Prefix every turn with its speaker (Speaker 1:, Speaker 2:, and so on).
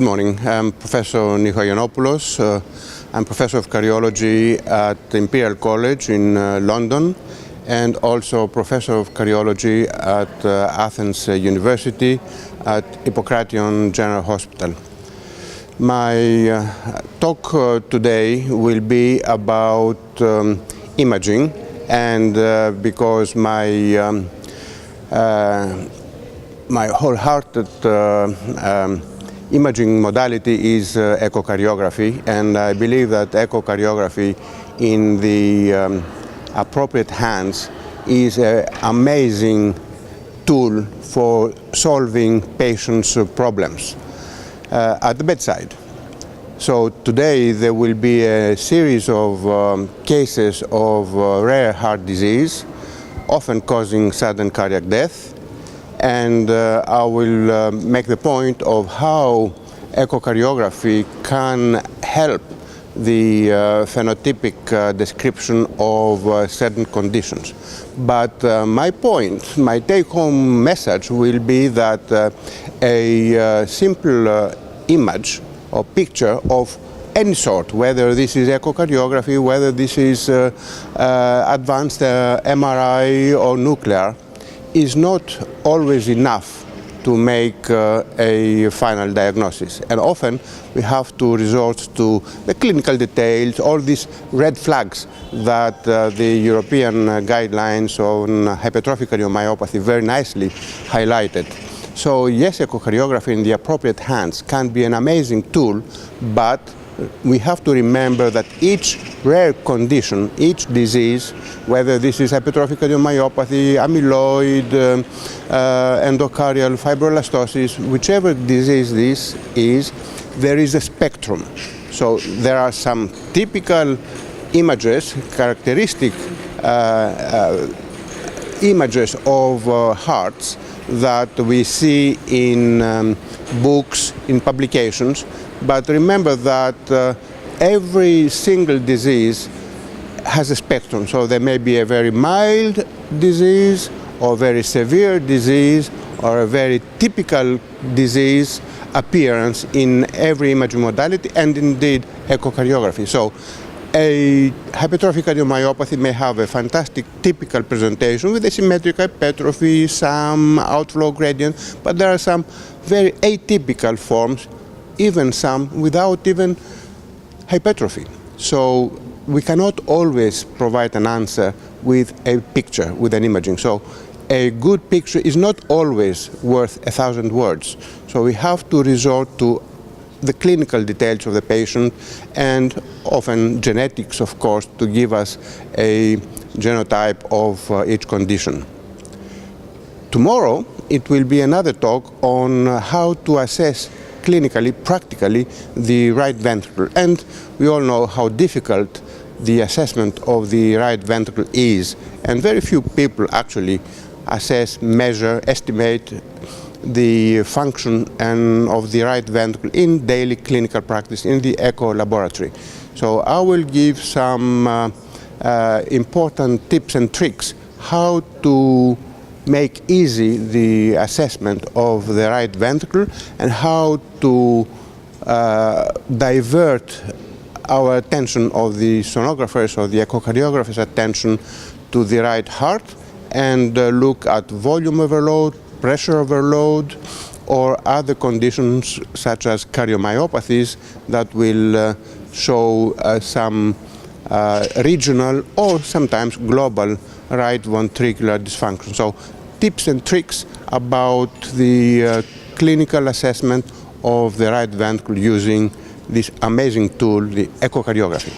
Speaker 1: Good morning. I'm Professor NIHOYANNOPOULOS. I'm Professor of Cardiology at the Imperial College in London, and also Professor of Cardiology at Athens University at Hippocrates General Hospital. My talk today will be about imaging, and because my wholehearted imaging modality is echocardiography, and I believe that echocardiography in the appropriate hands is an amazing tool for solving patients' problems at the bedside. So today there will be a series of cases of rare heart disease, often causing sudden cardiac death, and I will make the point of how echocardiography can help the phenotypic description of certain conditions. But my point, my take-home message will be that a simple image or picture of any sort, whether this is echocardiography, whether this is advanced MRI or nuclear, is not always enough to make a final diagnosis. And often we have to resort to the clinical details, all these red flags that the European guidelines on hypertrophic cardiomyopathy very nicely highlighted. So yes, echocardiography in the appropriate hands can be an amazing tool, but we have to remember that each rare condition, each disease, whether this is hypertrophic cardiomyopathy, amyloid, endocardial fibrolastosis, whichever disease this is, there is a spectrum. So there are some typical images, characteristic images of hearts that we see in books, in publications. But remember that every single disease has a spectrum. So there may be a very mild disease, or very severe disease, or a very typical disease appearance in every imaging modality, and indeed echocardiography. So a hypertrophic cardiomyopathy may have a fantastic typical presentation with a symmetric hypertrophy, some outflow gradient, but there are some very atypical forms, even some without even hypertrophy. So we cannot always provide an answer with a picture, with an imaging. So a good picture is not always worth 1,000 words. So we have to resort to the clinical details of the patient, and often genetics, of course, to give us a genotype of each condition. Tomorrow it will be another talk on how to assess clinically, practically, the right ventricle. And we all know how difficult the assessment of the right ventricle is. And very few people actually assess, measure, estimate the function of the right ventricle in daily clinical practice in the echo laboratory. So I will give some important tips and tricks how to make easy the assessment of the right ventricle, and how to divert our attention of the sonographers or the echocardiographer's attention to the right heart, and look at volume overload, pressure overload, or other conditions such as cardiomyopathies that will show some regional or sometimes global right ventricular dysfunction. So tips and tricks about the clinical assessment of the right ventricle using this amazing tool, the echocardiography.